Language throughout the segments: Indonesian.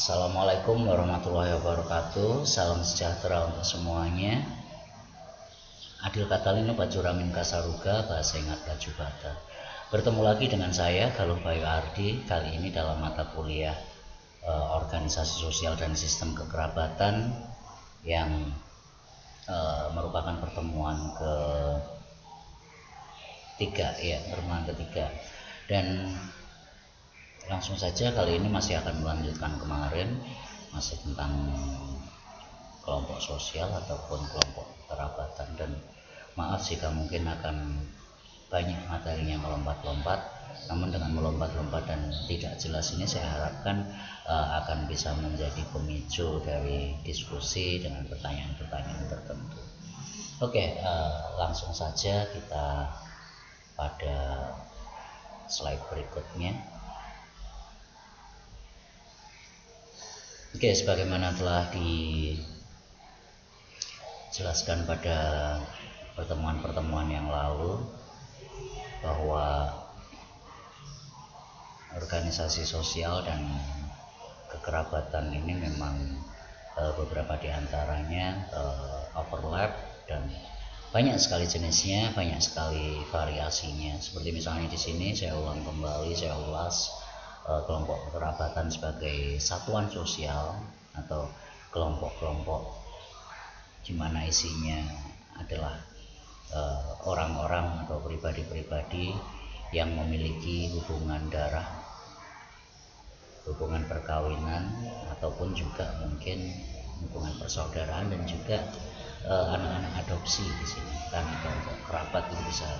Assalamualaikum warahmatullahi wabarakatuh. Salam sejahtera untuk semuanya. Adil Katalino Bacuramin Kasaruga, bahasa ingat Baju Bata. Bertemu lagi dengan saya Galuh Bayu Ardi, kali ini dalam mata kuliah Organisasi Sosial dan Sistem Kekerabatan yang merupakan pertemuan ketiga. Dan langsung saja kali ini masih akan melanjutkan kemarin, masih tentang kelompok sosial ataupun kelompok kerabatan. Dan maaf jika mungkin akan banyak materinya melompat-lompat, namun dengan melompat-lompat dan tidak jelas ini saya harapkan akan bisa menjadi pemicu dari diskusi dengan pertanyaan-pertanyaan tertentu. Oke, langsung saja kita pada slide berikutnya. Oke, sebagaimana telah dijelaskan pada pertemuan-pertemuan yang lalu, bahwa organisasi sosial dan kekerabatan ini memang beberapa diantaranya overlap dan banyak sekali jenisnya, banyak sekali variasinya. Seperti misalnya di sini saya ulas kelompok kekerabatan sebagai satuan sosial atau kelompok-kelompok di mana isinya adalah orang-orang atau pribadi-pribadi yang memiliki hubungan darah, hubungan perkawinan, ataupun juga mungkin hubungan persaudaraan, dan juga anak-anak adopsi di sini, karena kelompok kerabat itu bisa.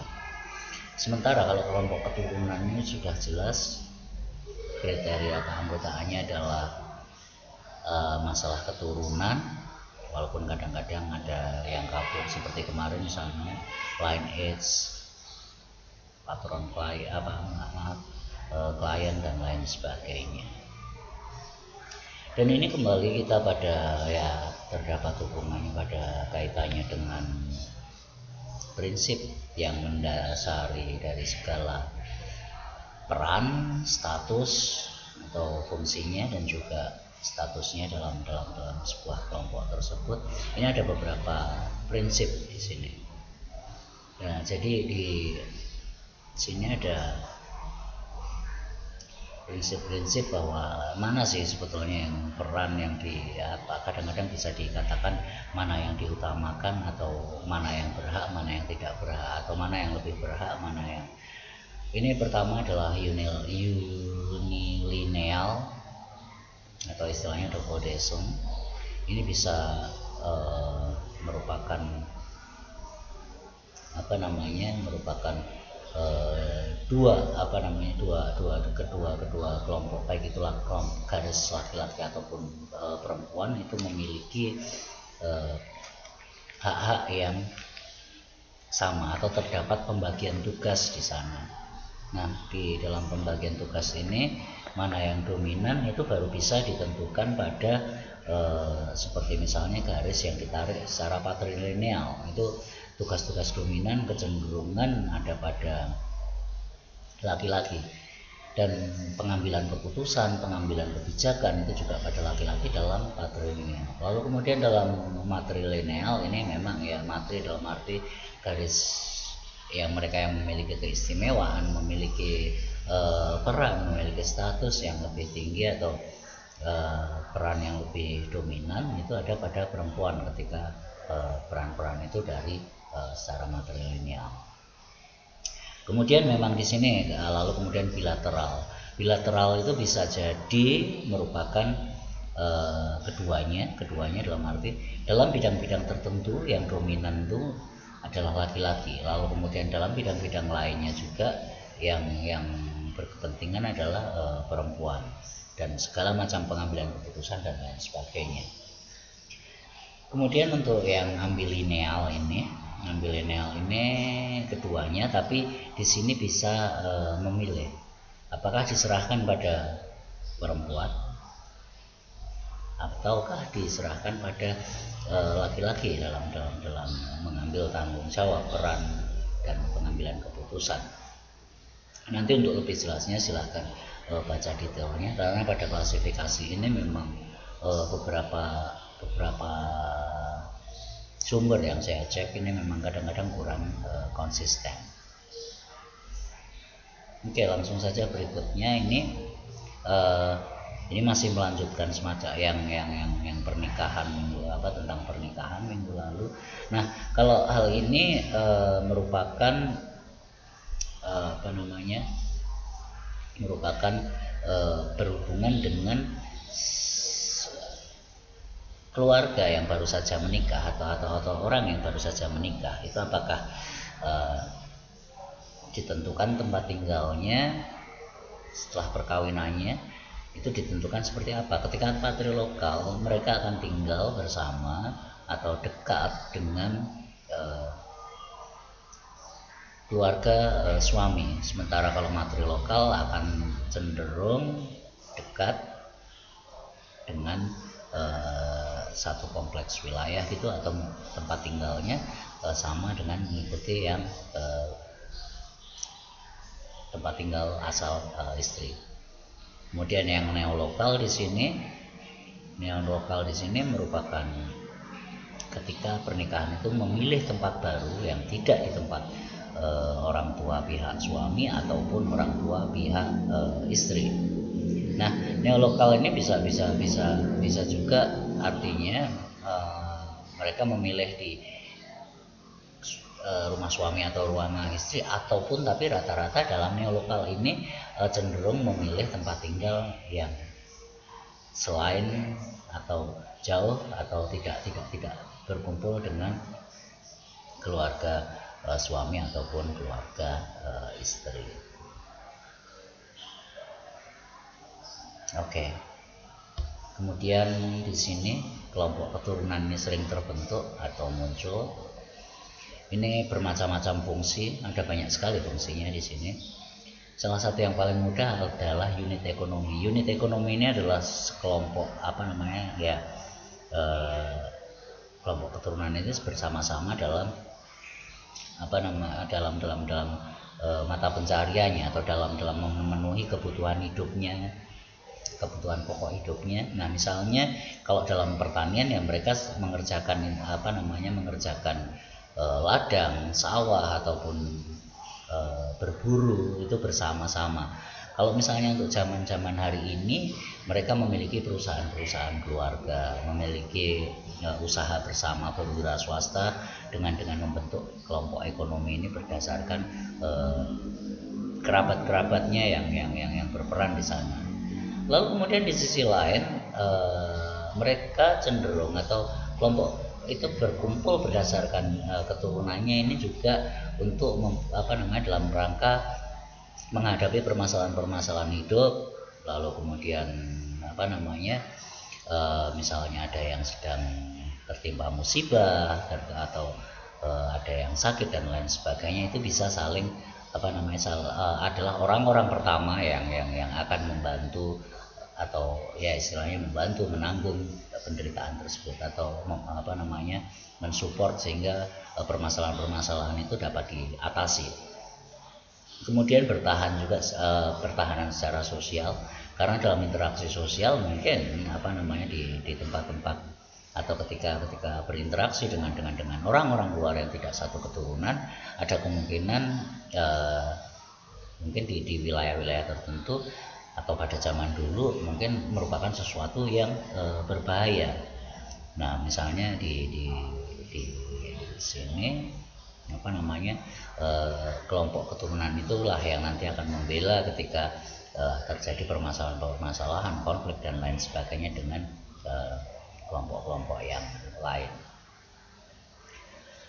Sementara kalau kelompok keturunan ini sudah jelas kriteria keanggotaannya adalah masalah keturunan, walaupun kadang-kadang ada yang kabur seperti kemarin misalnya lineage, patron klien dan lain sebagainya. Dan ini kembali kita pada terdapat hubungannya pada kaitannya dengan prinsip yang mendasari dari segala peran, status atau fungsinya, dan juga statusnya dalam sebuah kelompok tersebut. Ini ada beberapa prinsip di sini. Nah, jadi di sini ada prinsip-prinsip bahwa mana sih sebetulnya yang peran yang kadang-kadang bisa dikatakan mana yang diutamakan, atau mana yang berhak, mana yang tidak berhak, atau mana yang lebih berhak, mana yang ini. Pertama adalah unilineal atau istilahnya dokodesum. Ini bisa merupakan kedua kelompok, baik itulah garis laki-laki ataupun perempuan, itu memiliki hak-hak yang sama atau terdapat pembagian tugas di sana. Nah, di dalam pembagian tugas ini mana yang dominan itu baru bisa ditentukan pada seperti misalnya garis yang ditarik secara patrilineal. Itu tugas-tugas dominan kecenderungan ada pada laki-laki, dan pengambilan keputusan, pengambilan kebijakan itu juga pada laki-laki dalam patrilineal. Lalu kemudian dalam matrilineal ini memang matri dalam arti garis yang mereka yang memiliki keistimewaan, memiliki peran, memiliki status yang lebih tinggi atau peran yang lebih dominan itu ada pada perempuan ketika peran-peran itu dari secara matrilineal. Kemudian memang di sini lalu kemudian bilateral itu bisa jadi merupakan keduanya dalam arti dalam bidang-bidang tertentu yang dominan itu adalah laki-laki, lalu kemudian dalam bidang-bidang lainnya juga yang berkepentingan adalah perempuan, dan segala macam pengambilan keputusan dan lain sebagainya. Kemudian untuk yang ambilineal ini keduanya, tapi di sini bisa memilih apakah diserahkan pada perempuan ataukah diserahkan pada laki-laki dalam mengambil tanggung jawab, peran dan pengambilan keputusan. Nanti untuk lebih jelasnya silahkan baca detailnya, karena pada klasifikasi ini memang beberapa sumber yang saya cek ini memang kadang-kadang kurang konsisten. Oke, langsung saja berikutnya ini masih melanjutkan semacam yang pernikahan tentang pernikahan minggu lalu. Nah, kalau hal ini merupakan berhubungan dengan keluarga yang baru saja menikah atau orang yang baru saja menikah, itu apakah ditentukan tempat tinggalnya setelah perkawinannya itu ditentukan seperti apa. Ketika patrilokal, mereka akan tinggal bersama atau dekat dengan keluarga suami, sementara kalau matrilokal akan cenderung dekat dengan satu kompleks wilayah gitu, atau tempat tinggalnya sama dengan mengikuti yang tempat tinggal asal istri. Kemudian yang neolokal di sini merupakan ketika pernikahan itu memilih tempat baru yang tidak di tempat orang tua pihak suami ataupun orang tua pihak istri. Nah, neolokal ini bisa juga artinya mereka memilih di rumah suami atau rumah istri, ataupun tapi rata-rata dalam neolokal ini cenderung memilih tempat tinggal yang selain atau jauh atau tidak berkumpul dengan keluarga suami ataupun keluarga istri. Oke. Kemudian di sini kelompok keturunan ini sering terbentuk atau muncul. Ini bermacam-macam fungsi, ada banyak sekali fungsinya di sini. Salah satu yang paling mudah adalah unit ekonomi. Unit ekonomi ini adalah sekelompok kelompok keturunan ini bersama-sama dalam mata pencariannya atau dalam memenuhi kebutuhan hidupnya, kebutuhan pokok hidupnya. Nah, misalnya kalau dalam pertanian ya mereka mengerjakan ladang, sawah ataupun berburu itu bersama-sama. Kalau misalnya untuk zaman hari ini mereka memiliki perusahaan keluarga, memiliki usaha bersama berwira swasta dengan membentuk kelompok ekonomi ini berdasarkan kerabat-kerabatnya yang berperan di sana. Lalu kemudian di sisi lain mereka cenderung atau kelompok itu berkumpul berdasarkan keturunannya ini juga untuk dalam rangka menghadapi permasalahan hidup. Lalu kemudian misalnya ada yang sedang tertimpa musibah atau ada yang sakit dan lain sebagainya, itu bisa saling adalah orang-orang pertama yang akan membantu atau ya istilahnya membantu menanggung penderitaan tersebut atau mensupport sehingga permasalahan-permasalahan itu dapat diatasi. Kemudian pertahanan secara sosial, karena dalam interaksi sosial mungkin di tempat-tempat atau ketika berinteraksi dengan orang-orang luar yang tidak satu keturunan, ada kemungkinan mungkin di wilayah-wilayah tertentu atau pada zaman dulu mungkin merupakan sesuatu yang berbahaya. Nah, misalnya di sini kelompok keturunan itulah yang nanti akan membela ketika terjadi permasalahan konflik dan lain sebagainya dengan kelompok-kelompok yang lain.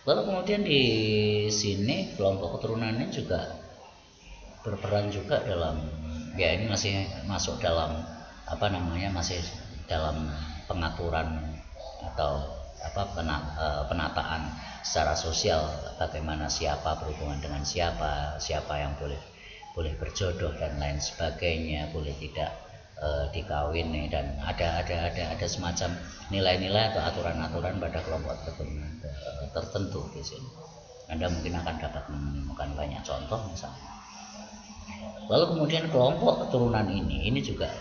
Lalu kemudian di sini kelompok keturunan ini juga berperan juga dalam, ya ini masih masuk dalam masih dalam pengaturan atau penataan secara sosial, bagaimana siapa berhubungan dengan siapa yang boleh berjodoh dan lain sebagainya, boleh tidak dikawini, dan ada semacam nilai-nilai atau aturan-aturan pada kelompok tertentu di sini. Anda mungkin akan dapat menemukan banyak contoh misalnya. Lalu kemudian kelompok keturunan ini juga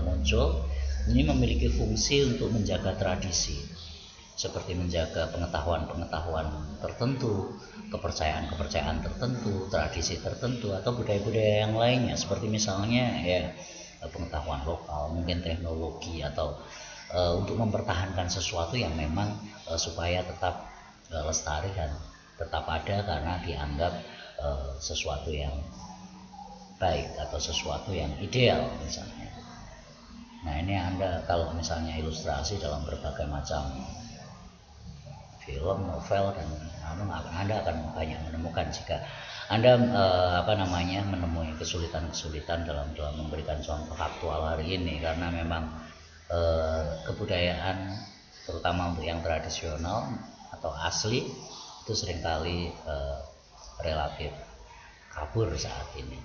muncul. Ini memiliki fungsi untuk menjaga tradisi, seperti menjaga pengetahuan-pengetahuan tertentu, kepercayaan-kepercayaan tertentu, tradisi tertentu, atau budaya-budaya yang lainnya, seperti misalnya ya pengetahuan lokal, mungkin teknologi, atau untuk mempertahankan sesuatu yang memang supaya tetap lestari dan tetap ada karena dianggap sesuatu yang baik atau sesuatu yang ideal misalnya. Nah, ini Anda kalau misalnya ilustrasi dalam berbagai macam film, novel, dan Anda akan banyak menemukan jika Anda menemui kesulitan-kesulitan dalam memberikan contoh aktual hari ini, karena memang kebudayaan terutama untuk yang tradisional atau asli itu seringkali relatif kabur saat ini.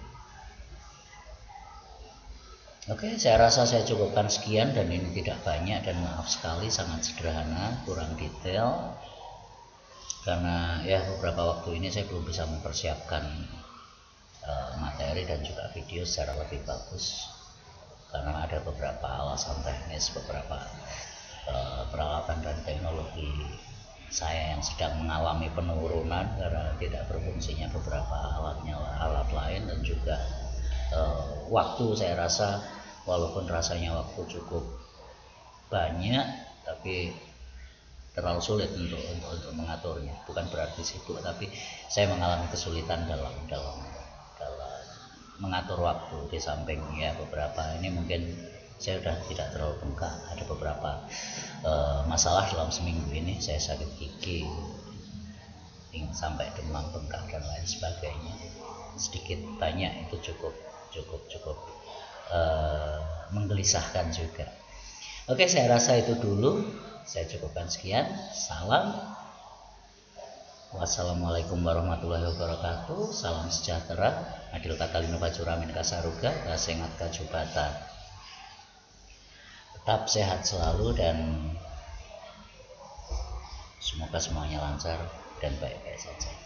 Oke, saya rasa saya cukupkan sekian, dan ini tidak banyak dan maaf sekali sangat sederhana, kurang detail, karena ya beberapa waktu ini saya belum bisa mempersiapkan materi dan juga video secara lebih bagus karena ada beberapa alasan teknis, beberapa peralatan dan teknologi saya yang sedang mengalami penurunan karena tidak berfungsinya beberapa alat lain, dan juga waktu saya rasa walaupun rasanya waktu cukup banyak tapi terlalu sulit untuk mengaturnya. Bukan berarti sibuk, tapi saya mengalami kesulitan dalam mengatur waktu. Di samping ya beberapa ini mungkin saya sudah tidak terlalu bengkak, ada beberapa masalah dalam seminggu ini. Saya sakit gigi sampai demam, bengkak dan lain sebagainya, sedikit banyak itu cukup menggelisahkan juga. Oke, saya rasa itu dulu, saya cukupkan sekian. Salam, wassalamualaikum warahmatullahi wabarakatuh. Salam sejahtera. Adil katalino kacuramin kasaruga kasengat kajubata. Tetap sehat selalu dan semoga semuanya lancar dan baik-baik saja.